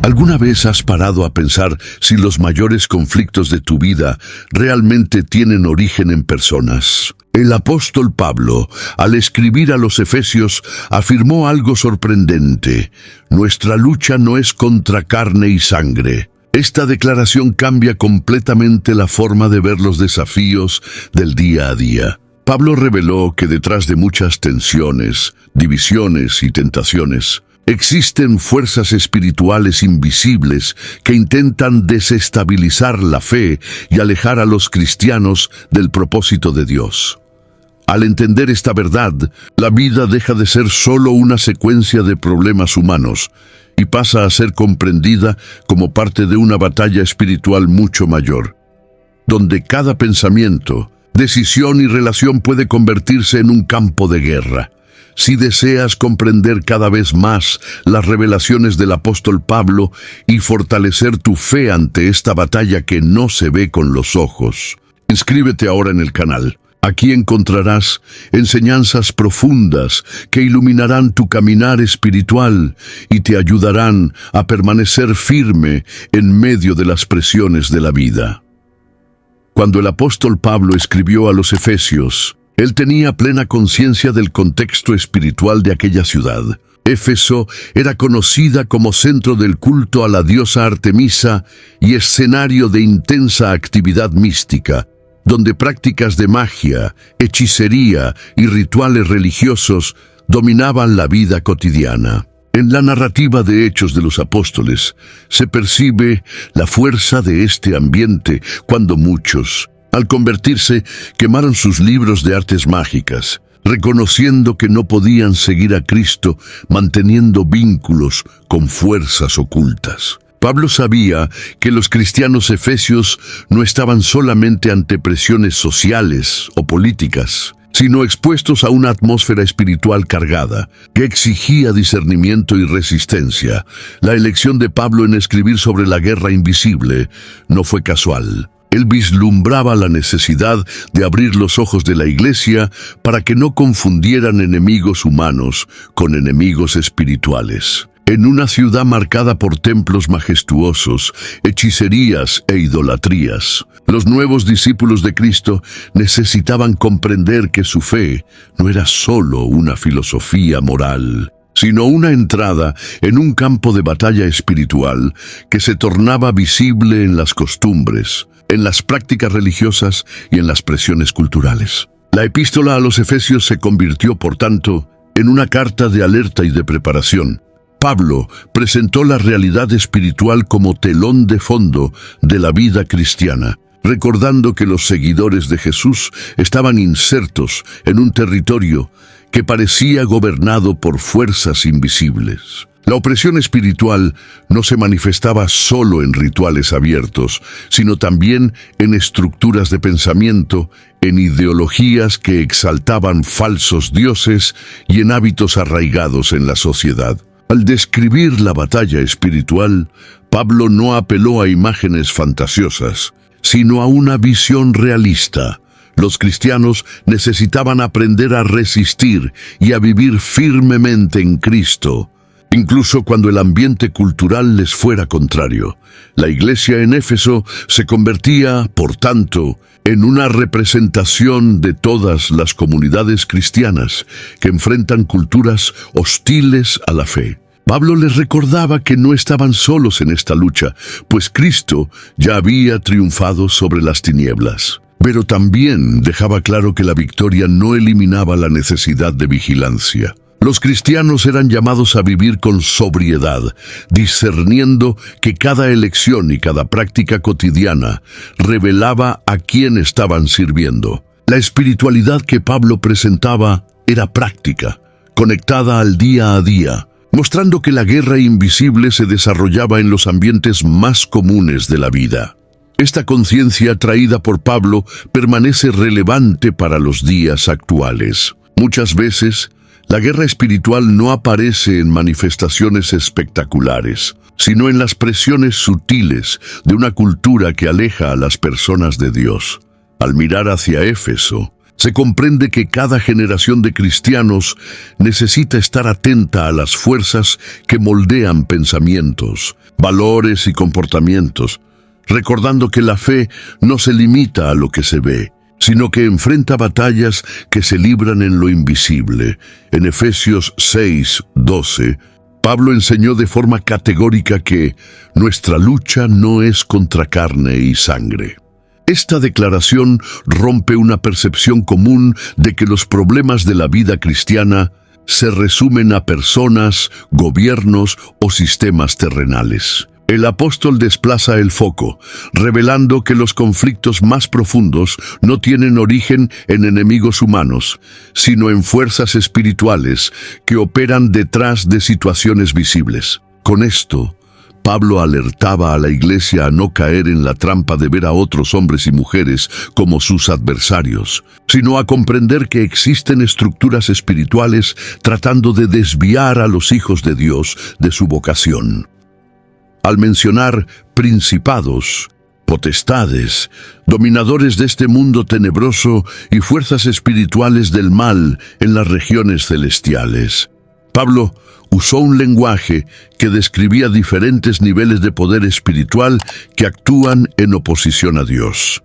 ¿Alguna vez has parado a pensar si los mayores conflictos de tu vida realmente tienen origen en personas? El apóstol Pablo, al escribir a los Efesios, afirmó algo sorprendente: nuestra lucha no es contra carne y sangre. Esta declaración cambia completamente la forma de ver los desafíos del día a día. Pablo reveló que detrás de muchas tensiones, divisiones y tentaciones, existen fuerzas espirituales invisibles que intentan desestabilizar la fe y alejar a los cristianos del propósito de Dios. Al entender esta verdad, la vida deja de ser solo una secuencia de problemas humanos y pasa a ser comprendida como parte de una batalla espiritual mucho mayor, donde cada pensamiento, decisión y relación puede convertirse en un campo de guerra. Si deseas comprender cada vez más las revelaciones del apóstol Pablo y fortalecer tu fe ante esta batalla que no se ve con los ojos, inscríbete ahora en el canal. Aquí encontrarás enseñanzas profundas que iluminarán tu caminar espiritual y te ayudarán a permanecer firme en medio de las presiones de la vida. Cuando el apóstol Pablo escribió a los Efesios, él tenía plena conciencia del contexto espiritual de aquella ciudad. Éfeso era conocida como centro del culto a la diosa Artemisa y escenario de intensa actividad mística, donde prácticas de magia, hechicería y rituales religiosos dominaban la vida cotidiana. En la narrativa de Hechos de los Apóstoles se percibe la fuerza de este ambiente cuando muchos, al convertirse, quemaron sus libros de artes mágicas, reconociendo que no podían seguir a Cristo manteniendo vínculos con fuerzas ocultas. Pablo sabía que los cristianos efesios no estaban solamente ante presiones sociales o políticas, sino expuestos a una atmósfera espiritual cargada, que exigía discernimiento y resistencia. La elección de Pablo en escribir sobre la guerra invisible no fue casual. Él vislumbraba la necesidad de abrir los ojos de la iglesia para que no confundieran enemigos humanos con enemigos espirituales. En una ciudad marcada por templos majestuosos, hechicerías e idolatrías, los nuevos discípulos de Cristo necesitaban comprender que su fe no era solo una filosofía moral, sino una entrada en un campo de batalla espiritual que se tornaba visible en las costumbres, en las prácticas religiosas y en las presiones culturales. La epístola a los Efesios se convirtió, por tanto, en una carta de alerta y de preparación. Pablo presentó la realidad espiritual como telón de fondo de la vida cristiana, recordando que los seguidores de Jesús estaban insertos en un territorio que parecía gobernado por fuerzas invisibles. La opresión espiritual no se manifestaba solo en rituales abiertos, sino también en estructuras de pensamiento, en ideologías que exaltaban falsos dioses y en hábitos arraigados en la sociedad. Al describir la batalla espiritual, Pablo no apeló a imágenes fantasiosas, sino a una visión realista. Los cristianos necesitaban aprender a resistir y a vivir firmemente en Cristo, incluso cuando el ambiente cultural les fuera contrario. La iglesia en Éfeso se convertía, por tanto, en una representación de todas las comunidades cristianas que enfrentan culturas hostiles a la fe. Pablo les recordaba que no estaban solos en esta lucha, pues Cristo ya había triunfado sobre las tinieblas. Pero también dejaba claro que la victoria no eliminaba la necesidad de vigilancia. Los cristianos eran llamados a vivir con sobriedad, discerniendo que cada elección y cada práctica cotidiana revelaba a quién estaban sirviendo. La espiritualidad que Pablo presentaba era práctica, conectada al día a día, mostrando que la guerra invisible se desarrollaba en los ambientes más comunes de la vida. Esta conciencia traída por Pablo permanece relevante para los días actuales. Muchas veces, la guerra espiritual no aparece en manifestaciones espectaculares, sino en las presiones sutiles de una cultura que aleja a las personas de Dios. Al mirar hacia Éfeso, Se comprende que cada generación de cristianos necesita estar atenta a las fuerzas que moldean pensamientos, valores y comportamientos, recordando que la fe no se limita a lo que se ve, sino que enfrenta batallas que se libran en lo invisible. En Efesios 6:12, Pablo enseñó de forma categórica que nuestra lucha no es contra carne y sangre. Esta declaración rompe una percepción común de que los problemas de la vida cristiana se resumen a personas, gobiernos o sistemas terrenales. El apóstol desplaza el foco, revelando que los conflictos más profundos no tienen origen en enemigos humanos, sino en fuerzas espirituales que operan detrás de situaciones visibles. Con esto, Pablo alertaba a la iglesia a no caer en la trampa de ver a otros hombres y mujeres como sus adversarios, sino a comprender que existen estructuras espirituales tratando de desviar a los hijos de Dios de su vocación. Al mencionar principados, potestades, dominadores de este mundo tenebroso y fuerzas espirituales del mal en las regiones celestiales, Pablo usó un lenguaje que describía diferentes niveles de poder espiritual que actúan en oposición a Dios.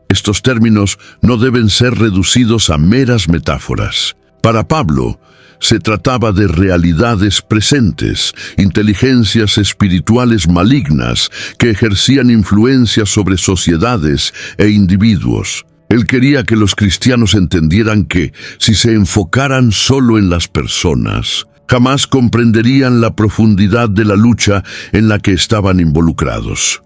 Estos términos no deben ser reducidos a meras metáforas. Para Pablo, se trataba de realidades presentes, inteligencias espirituales malignas que ejercían influencia sobre sociedades e individuos. Él quería que los cristianos entendieran que, si se enfocaran solo en las personas, jamás comprenderían la profundidad de la lucha en la que estaban involucrados.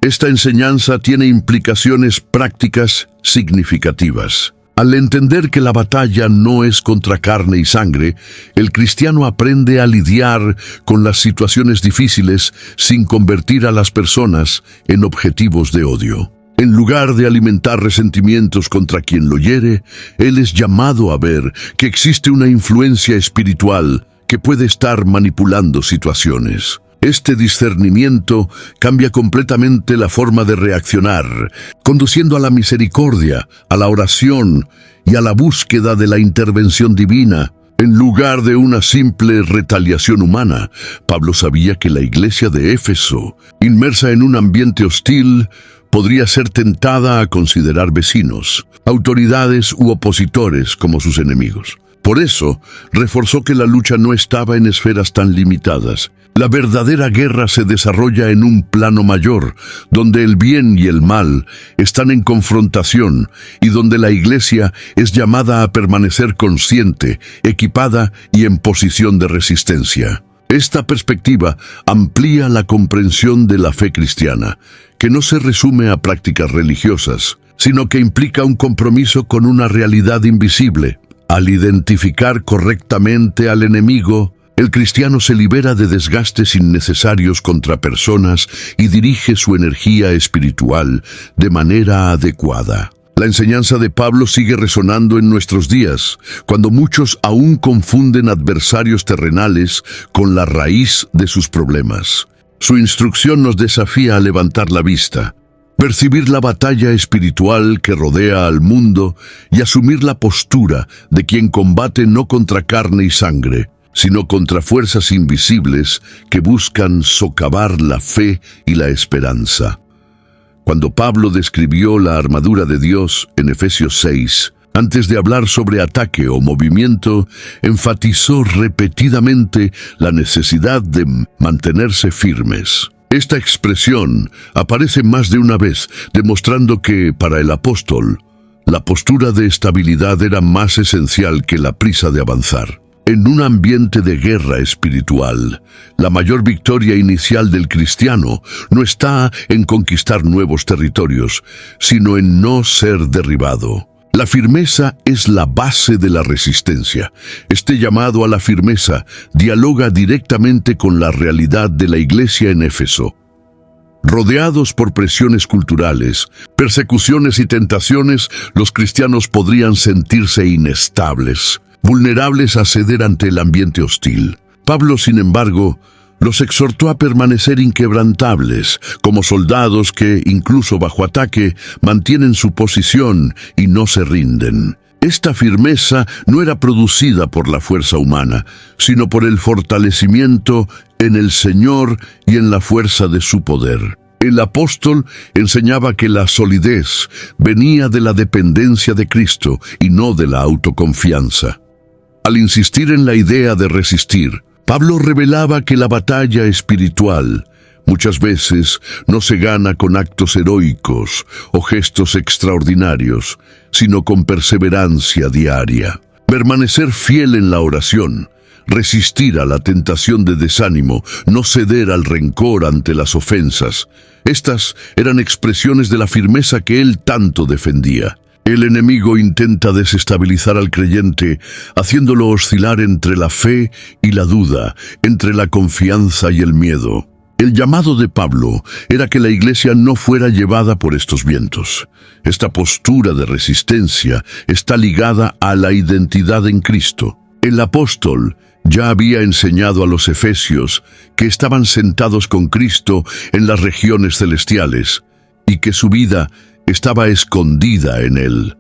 Esta enseñanza tiene implicaciones prácticas significativas. Al entender que la batalla no es contra carne y sangre, el cristiano aprende a lidiar con las situaciones difíciles sin convertir a las personas en objetivos de odio. En lugar de alimentar resentimientos contra quien lo hiere, él es llamado a ver que existe una influencia espiritual que puede estar manipulando situaciones. Este discernimiento cambia completamente la forma de reaccionar, conduciendo a la misericordia, a la oración y a la búsqueda de la intervención divina. En lugar de una simple retaliación humana, Pablo sabía que la iglesia de Éfeso, inmersa en un ambiente hostil, podría ser tentada a considerar vecinos, autoridades u opositores como sus enemigos. Por eso, reforzó que la lucha no estaba en esferas tan limitadas. La verdadera guerra se desarrolla en un plano mayor, donde el bien y el mal están en confrontación y donde la iglesia es llamada a permanecer consciente, equipada y en posición de resistencia. Esta perspectiva amplía la comprensión de la fe cristiana, que no se resume a prácticas religiosas, sino que implica un compromiso con una realidad invisible. Al identificar correctamente al enemigo, el cristiano se libera de desgastes innecesarios contra personas y dirige su energía espiritual de manera adecuada. La enseñanza de Pablo sigue resonando en nuestros días, cuando muchos aún confunden adversarios terrenales con la raíz de sus problemas. Su instrucción nos desafía a levantar la vista, percibir la batalla espiritual que rodea al mundo y asumir la postura de quien combate no contra carne y sangre, sino contra fuerzas invisibles que buscan socavar la fe y la esperanza. Cuando Pablo describió la armadura de Dios en Efesios 6, antes de hablar sobre ataque o movimiento, enfatizó repetidamente la necesidad de mantenerse firmes. Esta expresión aparece más de una vez, demostrando que, para el apóstol, la postura de estabilidad era más esencial que la prisa de avanzar. En un ambiente de guerra espiritual, la mayor victoria inicial del cristiano no está en conquistar nuevos territorios, sino en no ser derribado. La firmeza es la base de la resistencia. Este llamado a la firmeza dialoga directamente con la realidad de la iglesia en Éfeso. Rodeados por presiones culturales, persecuciones y tentaciones, los cristianos podrían sentirse inestables, vulnerables a ceder ante el ambiente hostil. Pablo, sin embargo, Los exhortó a permanecer inquebrantables, como soldados que, incluso bajo ataque, mantienen su posición y no se rinden. Esta firmeza no era producida por la fuerza humana, sino por el fortalecimiento en el Señor y en la fuerza de su poder. El apóstol enseñaba que la solidez venía de la dependencia de Cristo y no de la autoconfianza. Al insistir en la idea de resistir, Pablo revelaba que la batalla espiritual muchas veces no se gana con actos heroicos o gestos extraordinarios, sino con perseverancia diaria. Permanecer fiel en la oración, resistir a la tentación de desánimo, no ceder al rencor ante las ofensas. Estas eran expresiones de la firmeza que él tanto defendía. El enemigo intenta desestabilizar al creyente, haciéndolo oscilar entre la fe y la duda, entre la confianza y el miedo. El llamado de Pablo era que la iglesia no fuera llevada por estos vientos. Esta postura de resistencia está ligada a la identidad en Cristo. El apóstol ya había enseñado a los efesios que estaban sentados con Cristo en las regiones celestiales y que su vida estaba escondida en él.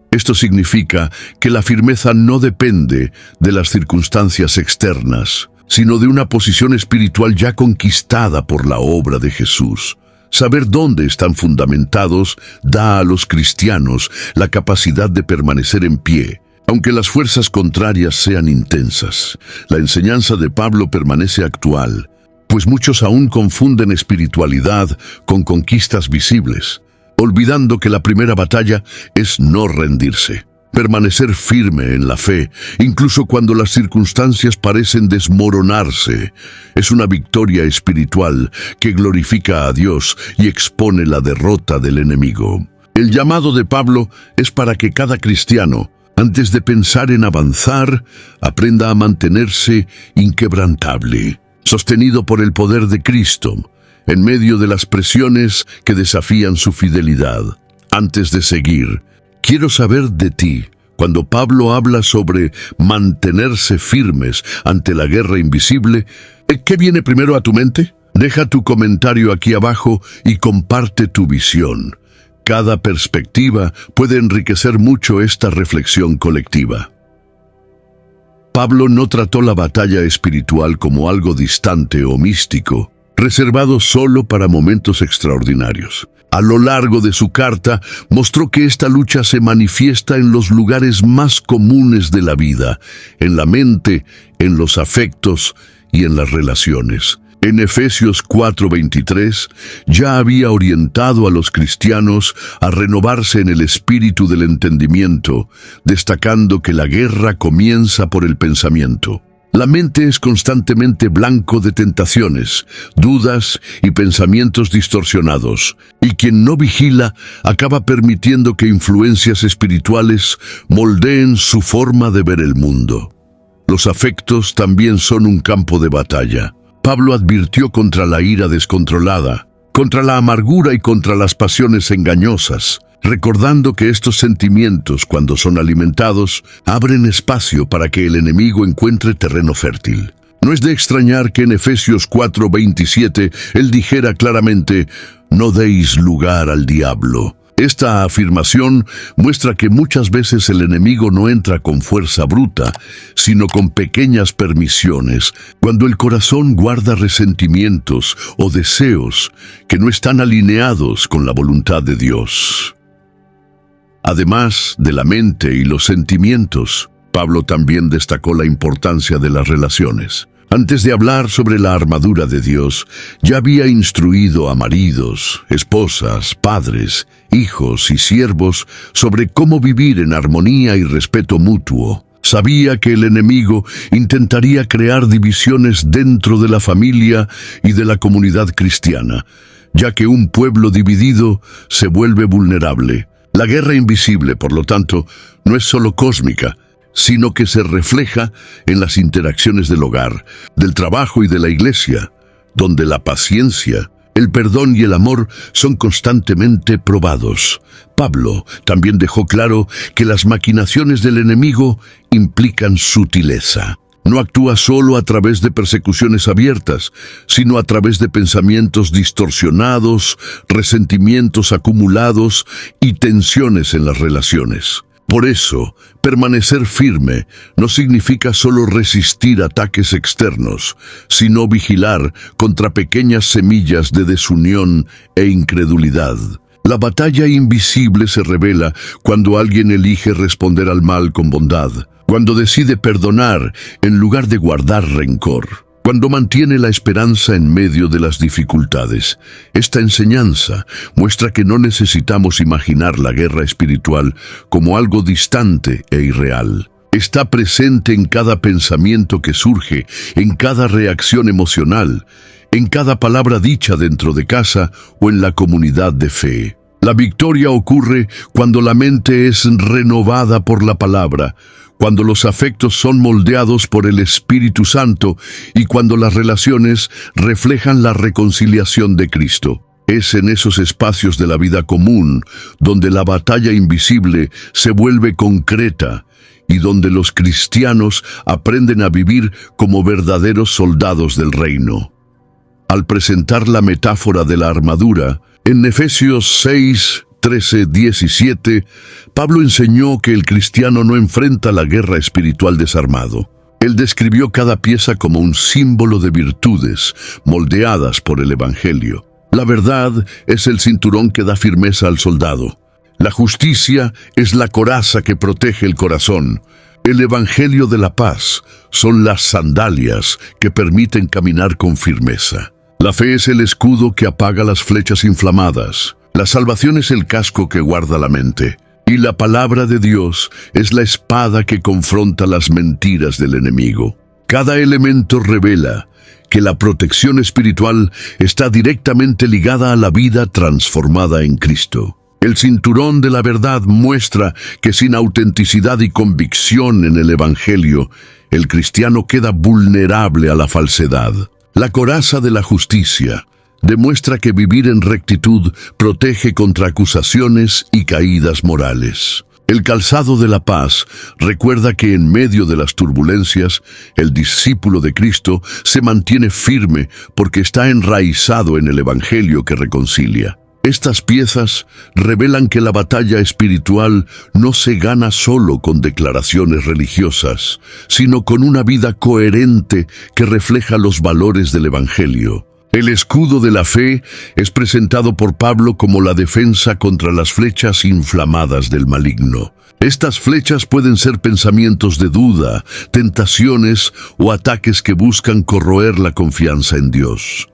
Esto significa que la firmeza no depende de las circunstancias externas, sino de una posición espiritual ya conquistada por la obra de Jesús. Saber dónde están fundamentados da a los cristianos la capacidad de permanecer en pie, aunque las fuerzas contrarias sean intensas. La enseñanza de Pablo permanece actual, pues muchos aún confunden espiritualidad con conquistas visibles, olvidando que la primera batalla es no rendirse. Permanecer firme en la fe, incluso cuando las circunstancias parecen desmoronarse, es una victoria espiritual que glorifica a Dios y expone la derrota del enemigo. El llamado de Pablo es para que cada cristiano, antes de pensar en avanzar, aprenda a mantenerse inquebrantable, sostenido por el poder de Cristo, en medio de las presiones que desafían su fidelidad. Antes de seguir, quiero saber de ti, cuando Pablo habla sobre mantenerse firmes ante la guerra invisible, ¿qué viene primero a tu mente? Deja tu comentario aquí abajo y comparte tu visión. Cada perspectiva puede enriquecer mucho esta reflexión colectiva. Pablo no trató la batalla espiritual como algo distante o místico, reservado solo para momentos extraordinarios. A lo largo de su carta, mostró que esta lucha se manifiesta en los lugares más comunes de la vida, en la mente, en los afectos y en las relaciones. En Efesios 4:23, ya había orientado a los cristianos a renovarse en el espíritu del entendimiento, destacando que la guerra comienza por el pensamiento. La mente es constantemente blanco de tentaciones, dudas y pensamientos distorsionados, y quien no vigila acaba permitiendo que influencias espirituales moldeen su forma de ver el mundo. Los afectos también son un campo de batalla. Pablo advirtió contra la ira descontrolada, contra la amargura y contra las pasiones engañosas, recordando que estos sentimientos, cuando son alimentados, abren espacio para que el enemigo encuentre terreno fértil. No es de extrañar que en Efesios 4:27 él dijera claramente: «No deis lugar al diablo». Esta afirmación muestra que muchas veces el enemigo no entra con fuerza bruta, sino con pequeñas permisiones, cuando el corazón guarda resentimientos o deseos que no están alineados con la voluntad de Dios. Además de la mente y los sentimientos, Pablo también destacó la importancia de las relaciones. Antes de hablar sobre la armadura de Dios, ya había instruido a maridos, esposas, padres, hijos y siervos sobre cómo vivir en armonía y respeto mutuo. Sabía que el enemigo intentaría crear divisiones dentro de la familia y de la comunidad cristiana, ya que un pueblo dividido se vuelve vulnerable. La guerra invisible, por lo tanto, no es solo cósmica, sino que se refleja en las interacciones del hogar, del trabajo y de la iglesia, donde la paciencia, el perdón y el amor son constantemente probados. Pablo también dejó claro que las maquinaciones del enemigo implican sutileza. No actúa solo a través de persecuciones abiertas, sino a través de pensamientos distorsionados, resentimientos acumulados y tensiones en las relaciones. Por eso, permanecer firme no significa solo resistir ataques externos, sino vigilar contra pequeñas semillas de desunión e incredulidad. La batalla invisible se revela cuando alguien elige responder al mal con bondad, cuando decide perdonar en lugar de guardar rencor, cuando mantiene la esperanza en medio de las dificultades. Esta enseñanza muestra que no necesitamos imaginar la guerra espiritual como algo distante e irreal. Está presente en cada pensamiento que surge, en cada reacción emocional, en cada palabra dicha dentro de casa o en la comunidad de fe. La victoria ocurre cuando la mente es renovada por la palabra, cuando los afectos son moldeados por el Espíritu Santo y cuando las relaciones reflejan la reconciliación de Cristo. Es en esos espacios de la vida común donde la batalla invisible se vuelve concreta y donde los cristianos aprenden a vivir como verdaderos soldados del reino. Al presentar la metáfora de la armadura, en Efesios 6, 13, 17, Pablo enseñó que el cristiano no enfrenta la guerra espiritual desarmado. Él describió cada pieza como un símbolo de virtudes, moldeadas por el Evangelio. La verdad es el cinturón que da firmeza al soldado. La justicia es la coraza que protege el corazón. El Evangelio de la paz son las sandalias que permiten caminar con firmeza. La fe es el escudo que apaga las flechas inflamadas. La salvación es el casco que guarda la mente. Y la palabra de Dios es la espada que confronta las mentiras del enemigo. Cada elemento revela que la protección espiritual está directamente ligada a la vida transformada en Cristo. El cinturón de la verdad muestra que sin autenticidad y convicción en el Evangelio, el cristiano queda vulnerable a la falsedad. La coraza de la justicia demuestra que vivir en rectitud protege contra acusaciones y caídas morales. El calzado de la paz recuerda que en medio de las turbulencias, el discípulo de Cristo se mantiene firme porque está enraizado en el Evangelio que reconcilia. Estas piezas revelan que la batalla espiritual no se gana solo con declaraciones religiosas, sino con una vida coherente que refleja los valores del Evangelio. El escudo de la fe es presentado por Pablo como la defensa contra las flechas inflamadas del maligno. Estas flechas pueden ser pensamientos de duda, tentaciones o ataques que buscan corroer la confianza en Dios.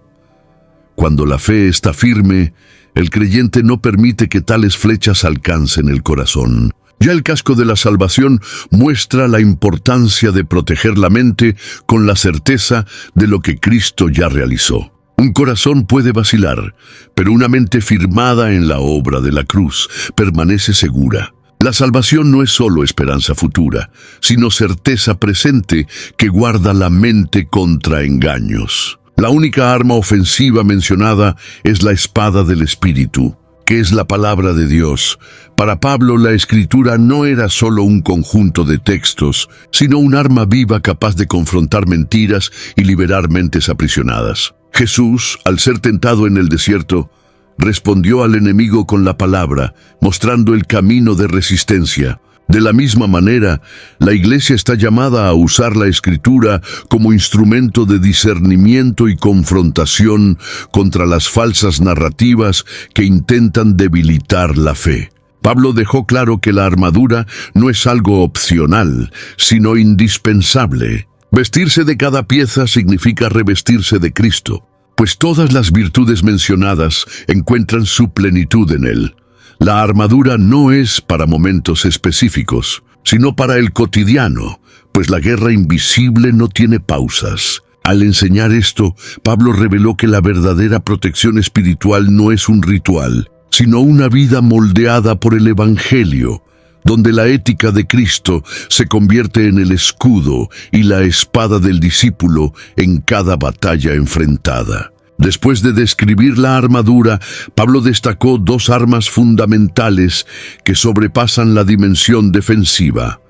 Cuando la fe está firme, el creyente no permite que tales flechas alcancen el corazón. Ya el casco de la salvación muestra la importancia de proteger la mente con la certeza de lo que Cristo ya realizó. Un corazón puede vacilar, pero una mente firmada en la obra de la cruz permanece segura. La salvación no es solo esperanza futura, sino certeza presente que guarda la mente contra engaños. La única arma ofensiva mencionada es la espada del Espíritu, que es la palabra de Dios. Para Pablo, la Escritura no era solo un conjunto de textos, sino un arma viva capaz de confrontar mentiras y liberar mentes aprisionadas. Jesús, al ser tentado en el desierto, respondió al enemigo con la palabra, mostrando el camino de resistencia. De la misma manera, la Iglesia está llamada a usar la Escritura como instrumento de discernimiento y confrontación contra las falsas narrativas que intentan debilitar la fe. Pablo dejó claro que la armadura no es algo opcional, sino indispensable. Vestirse de cada pieza significa revestirse de Cristo, pues todas las virtudes mencionadas encuentran su plenitud en Él. La armadura no es para momentos específicos, sino para el cotidiano, pues la guerra invisible no tiene pausas. Al enseñar esto, Pablo reveló que la verdadera protección espiritual no es un ritual, sino una vida moldeada por el Evangelio, donde la ética de Cristo se convierte en el escudo y la espada del discípulo en cada batalla enfrentada. Después de describir la armadura, Pablo destacó dos armas fundamentales que sobrepasan la dimensión defensiva: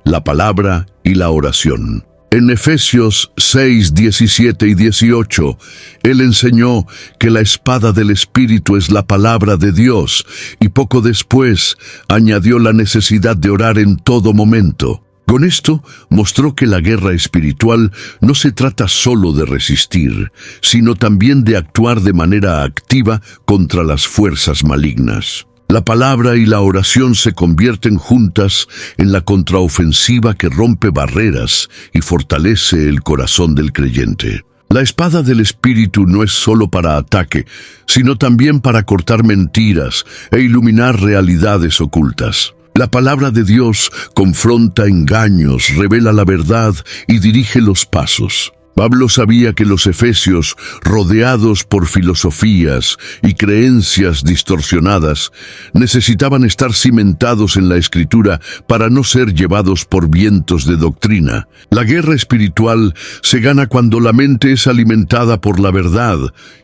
la palabra y la oración. En Efesios 6, 17 y 18, él enseñó que la espada del Espíritu es la palabra de Dios, y poco después añadió la necesidad de orar en todo momento. Con esto mostró que la guerra espiritual no se trata solo de resistir, sino también de actuar de manera activa contra las fuerzas malignas. La palabra y la oración se convierten juntas en la contraofensiva que rompe barreras y fortalece el corazón del creyente. La espada del Espíritu no es solo para ataque, sino también para cortar mentiras e iluminar realidades ocultas. La palabra de Dios confronta engaños, revela la verdad y dirige los pasos. Pablo sabía que los efesios, rodeados por filosofías y creencias distorsionadas, necesitaban estar cimentados en la Escritura para no ser llevados por vientos de doctrina. La guerra espiritual se gana cuando la mente es alimentada por la verdad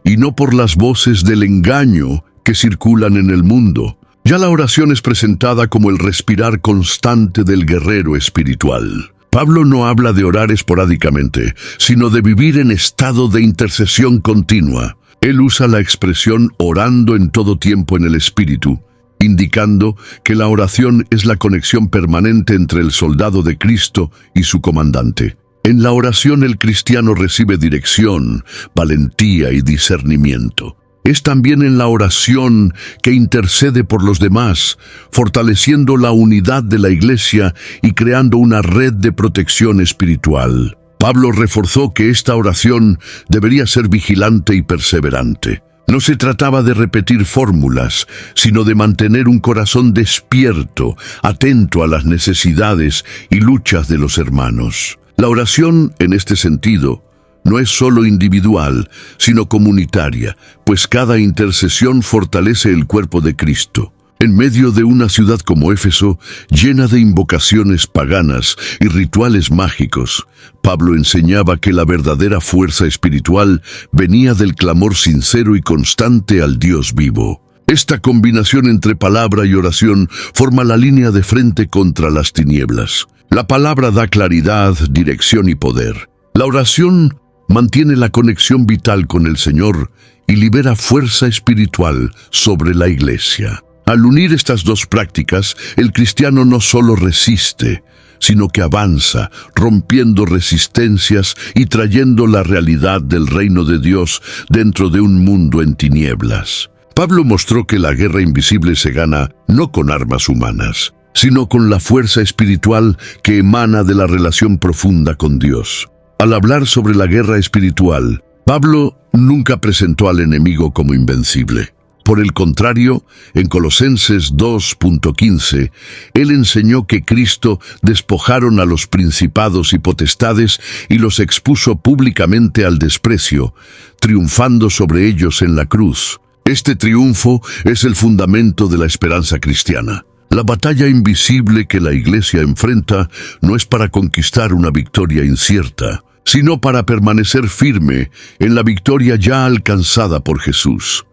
y no por las voces del engaño que circulan en el mundo. Ya la oración es presentada como el respirar constante del guerrero espiritual. Pablo no habla de orar esporádicamente, sino de vivir en estado de intercesión continua. Él usa la expresión orando en todo tiempo en el Espíritu, indicando que la oración es la conexión permanente entre el soldado de Cristo y su comandante. En la oración el cristiano recibe dirección, valentía y discernimiento. Es también en la oración que intercede por los demás, fortaleciendo la unidad de la Iglesia y creando una red de protección espiritual. Pablo reforzó que esta oración debería ser vigilante y perseverante. No se trataba de repetir fórmulas, sino de mantener un corazón despierto, atento a las necesidades y luchas de los hermanos. La oración, en este sentido, no es solo individual, sino comunitaria, pues cada intercesión fortalece el cuerpo de Cristo. En medio de una ciudad como Éfeso, llena de invocaciones paganas y rituales mágicos, Pablo enseñaba que la verdadera fuerza espiritual venía del clamor sincero y constante al Dios vivo. Esta combinación entre palabra y oración forma la línea de frente contra las tinieblas. La palabra da claridad, dirección y poder. La oración mantiene la conexión vital con el Señor y libera fuerza espiritual sobre la Iglesia. Al unir estas dos prácticas, el cristiano no solo resiste, sino que avanza, rompiendo resistencias y trayendo la realidad del reino de Dios dentro de un mundo en tinieblas. Pablo mostró que la guerra invisible se gana no con armas humanas, sino con la fuerza espiritual que emana de la relación profunda con Dios. Al hablar sobre la guerra espiritual, Pablo nunca presentó al enemigo como invencible. Por el contrario, en Colosenses 2:15, él enseñó que Cristo despojaron a los principados y potestades y los expuso públicamente al desprecio, triunfando sobre ellos en la cruz. Este triunfo es el fundamento de la esperanza cristiana. La batalla invisible que la Iglesia enfrenta no es para conquistar una victoria incierta, sino para permanecer firme en la victoria ya alcanzada por Jesús.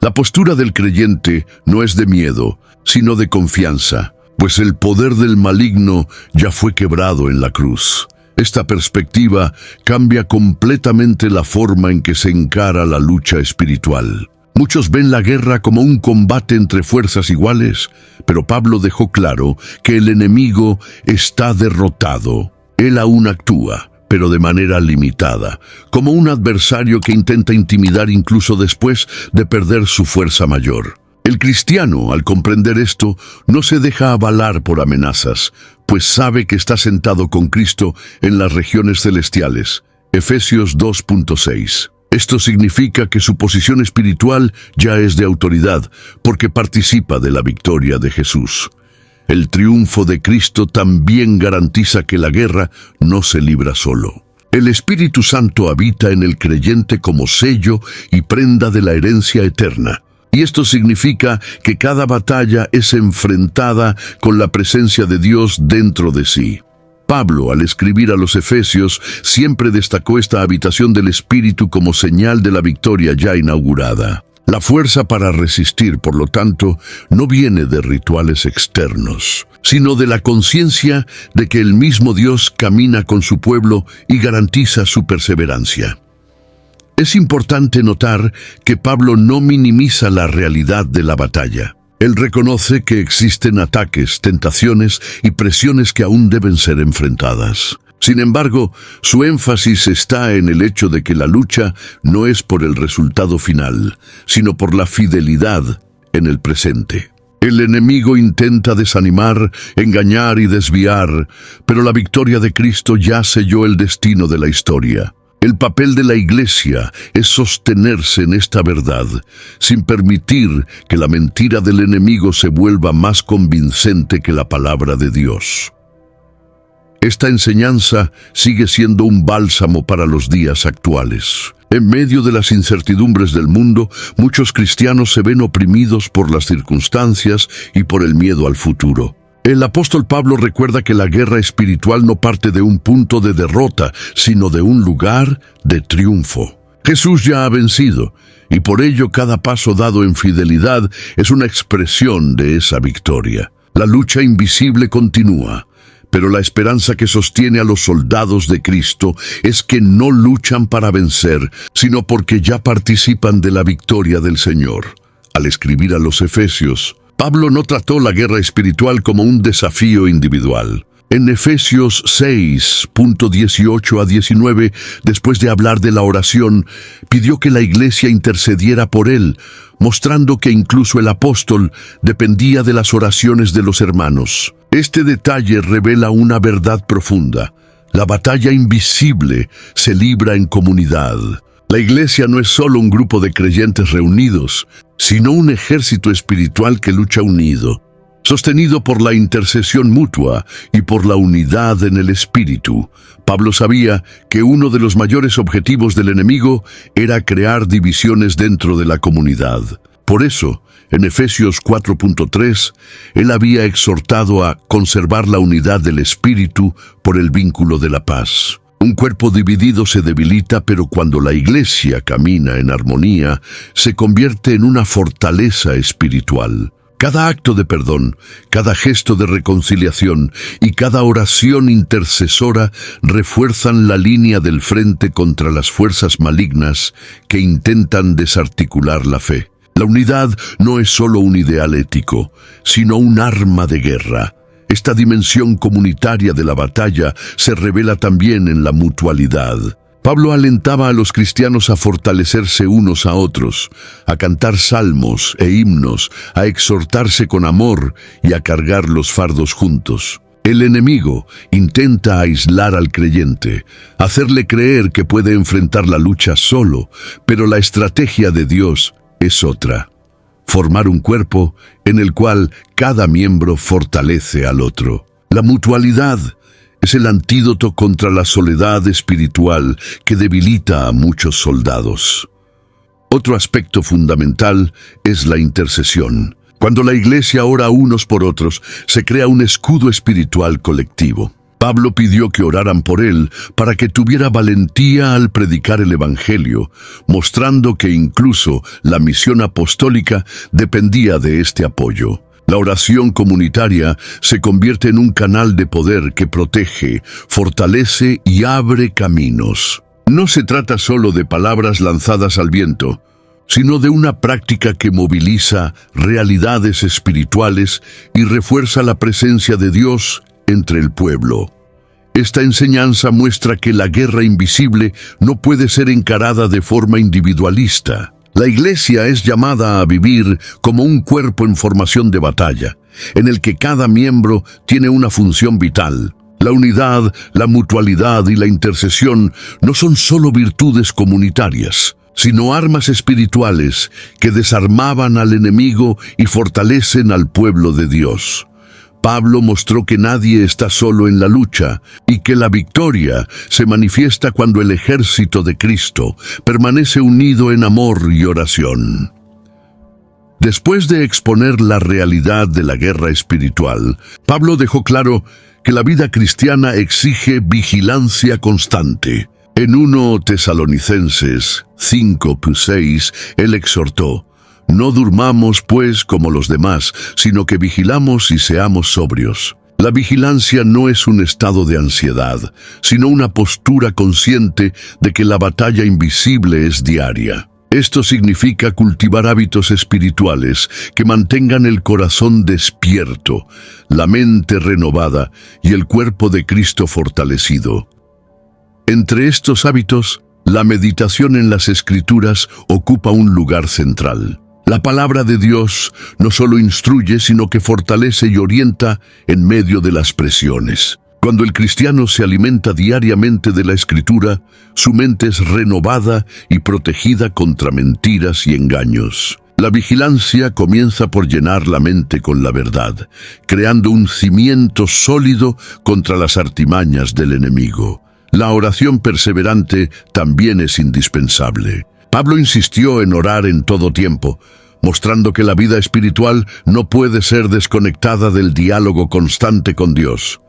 La postura del creyente no es de miedo, sino de confianza, pues el poder del maligno ya fue quebrado en la cruz. Esta perspectiva cambia completamente la forma en que se encara la lucha espiritual. Muchos ven la guerra como un combate entre fuerzas iguales, pero Pablo dejó claro que el enemigo está derrotado. Él aún actúa, pero de manera limitada, como un adversario que intenta intimidar incluso después de perder su fuerza mayor. El cristiano, al comprender esto, no se deja avalar por amenazas, pues sabe que está sentado con Cristo en las regiones celestiales. Efesios 2:6. Esto significa que su posición espiritual ya es de autoridad, porque participa de la victoria de Jesús. El triunfo de Cristo también garantiza que la guerra no se libra solo. El Espíritu Santo habita en el creyente como sello y prenda de la herencia eterna. Y esto significa que cada batalla es enfrentada con la presencia de Dios dentro de sí. Pablo, al escribir a los Efesios, siempre destacó esta habitación del Espíritu como señal de la victoria ya inaugurada. La fuerza para resistir, por lo tanto, no viene de rituales externos, sino de la conciencia de que el mismo Dios camina con su pueblo y garantiza su perseverancia. Es importante notar que Pablo no minimiza la realidad de la batalla. Él reconoce que existen ataques, tentaciones y presiones que aún deben ser enfrentadas. Sin embargo, su énfasis está en el hecho de que la lucha no es por el resultado final, sino por la fidelidad en el presente. El enemigo intenta desanimar, engañar y desviar, pero la victoria de Cristo ya selló el destino de la historia. El papel de la Iglesia es sostenerse en esta verdad, sin permitir que la mentira del enemigo se vuelva más convincente que la palabra de Dios. Esta enseñanza sigue siendo un bálsamo para los días actuales. En medio de las incertidumbres del mundo, muchos cristianos se ven oprimidos por las circunstancias y por el miedo al futuro. El apóstol Pablo recuerda que la guerra espiritual no parte de un punto de derrota, sino de un lugar de triunfo. Jesús ya ha vencido, y por ello cada paso dado en fidelidad es una expresión de esa victoria. La lucha invisible continúa, pero la esperanza que sostiene a los soldados de Cristo es que no luchan para vencer, sino porque ya participan de la victoria del Señor. Al escribir a los Efesios, Pablo no trató la guerra espiritual como un desafío individual. En Efesios 6:18 a 19, después de hablar de la oración, pidió que la iglesia intercediera por él, mostrando que incluso el apóstol dependía de las oraciones de los hermanos. Este detalle revela una verdad profunda. La batalla invisible se libra en comunidad. La iglesia no es solo un grupo de creyentes reunidos, sino un ejército espiritual que lucha unido, sostenido por la intercesión mutua y por la unidad en el espíritu. Pablo sabía que uno de los mayores objetivos del enemigo era crear divisiones dentro de la comunidad. Por eso, en Efesios 4:3, él había exhortado a conservar la unidad del espíritu por el vínculo de la paz. Un cuerpo dividido se debilita, pero cuando la iglesia camina en armonía, se convierte en una fortaleza espiritual. Cada acto de perdón, cada gesto de reconciliación y cada oración intercesora refuerzan la línea del frente contra las fuerzas malignas que intentan desarticular la fe. La unidad no es solo un ideal ético, sino un arma de guerra. Esta dimensión comunitaria de la batalla se revela también en la mutualidad. Pablo alentaba a los cristianos a fortalecerse unos a otros, a cantar salmos e himnos, a exhortarse con amor y a cargar los fardos juntos. El enemigo intenta aislar al creyente, hacerle creer que puede enfrentar la lucha solo, pero la estrategia de Dios es otra: formar un cuerpo en el cual cada miembro fortalece al otro. La mutualidad es el antídoto contra la soledad espiritual que debilita a muchos soldados. Otro aspecto fundamental es la intercesión. Cuando la iglesia ora unos por otros, se crea un escudo espiritual colectivo. Pablo pidió que oraran por él para que tuviera valentía al predicar el Evangelio, mostrando que incluso la misión apostólica dependía de este apoyo. La oración comunitaria se convierte en un canal de poder que protege, fortalece y abre caminos. No se trata solo de palabras lanzadas al viento, sino de una práctica que moviliza realidades espirituales y refuerza la presencia de Dios entre el pueblo. Esta enseñanza muestra que la guerra invisible no puede ser encarada de forma individualista. La iglesia es llamada a vivir como un cuerpo en formación de batalla, en el que cada miembro tiene una función vital. La unidad, la mutualidad y la intercesión no son solo virtudes comunitarias, sino armas espirituales que desarmaban al enemigo y fortalecen al pueblo de Dios. Pablo mostró que nadie está solo en la lucha y que la victoria se manifiesta cuando el ejército de Cristo permanece unido en amor y oración. Después de exponer la realidad de la guerra espiritual, Pablo dejó claro que la vida cristiana exige vigilancia constante. En 1 Tesalonicenses 5:6, él exhortó: No durmamos, pues, como los demás, sino que vigilamos y seamos sobrios. La vigilancia no es un estado de ansiedad, sino una postura consciente de que la batalla invisible es diaria. Esto significa cultivar hábitos espirituales que mantengan el corazón despierto, la mente renovada y el cuerpo de Cristo fortalecido. Entre estos hábitos, la meditación en las Escrituras ocupa un lugar central. La palabra de Dios no solo instruye, sino que fortalece y orienta en medio de las presiones. Cuando el cristiano se alimenta diariamente de la Escritura, su mente es renovada y protegida contra mentiras y engaños. La vigilancia comienza por llenar la mente con la verdad, creando un cimiento sólido contra las artimañas del enemigo. La oración perseverante también es indispensable. Pablo insistió en orar en todo tiempo, mostrando que la vida espiritual no puede ser desconectada del diálogo constante con Dios.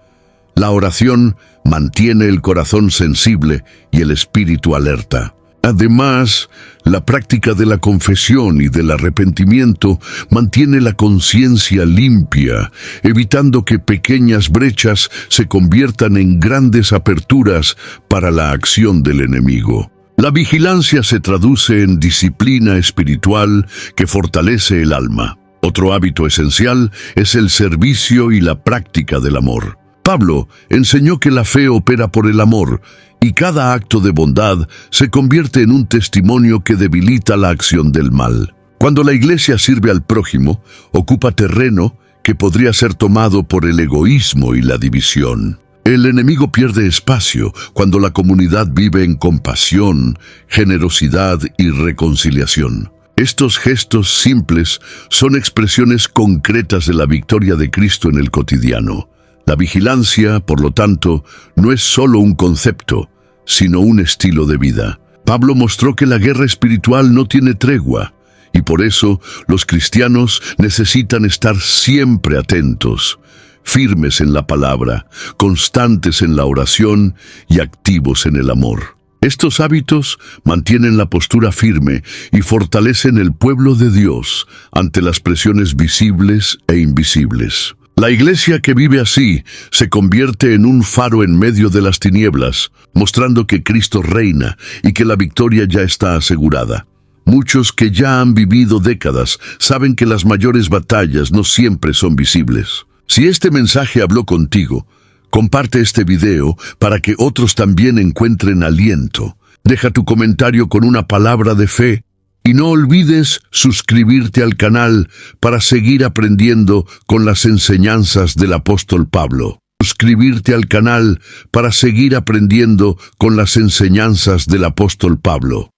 La oración mantiene el corazón sensible y el espíritu alerta. Además, la práctica de la confesión y del arrepentimiento mantiene la conciencia limpia, evitando que pequeñas brechas se conviertan en grandes aperturas para la acción del enemigo. La vigilancia se traduce en disciplina espiritual que fortalece el alma. Otro hábito esencial es el servicio y la práctica del amor. Pablo enseñó que la fe opera por el amor, y cada acto de bondad se convierte en un testimonio que debilita la acción del mal. Cuando la iglesia sirve al prójimo, ocupa terreno que podría ser tomado por el egoísmo y la división. El enemigo pierde espacio cuando la comunidad vive en compasión, generosidad y reconciliación. Estos gestos simples son expresiones concretas de la victoria de Cristo en el cotidiano. La vigilancia, por lo tanto, no es solo un concepto, sino un estilo de vida. Pablo mostró que la guerra espiritual no tiene tregua, y por eso los cristianos necesitan estar siempre atentos, firmes en la palabra, constantes en la oración y activos en el amor. Estos hábitos mantienen la postura firme y fortalecen el pueblo de Dios ante las presiones visibles e invisibles. La iglesia que vive así se convierte en un faro en medio de las tinieblas, mostrando que Cristo reina y que la victoria ya está asegurada. Muchos que ya han vivido décadas saben que las mayores batallas no siempre son visibles. Si este mensaje habló contigo, comparte este video para que otros también encuentren aliento. Deja tu comentario con una palabra de fe y no olvides suscribirte al canal para seguir aprendiendo con las enseñanzas del apóstol Pablo. Suscribirte al canal para seguir aprendiendo con las enseñanzas del apóstol Pablo.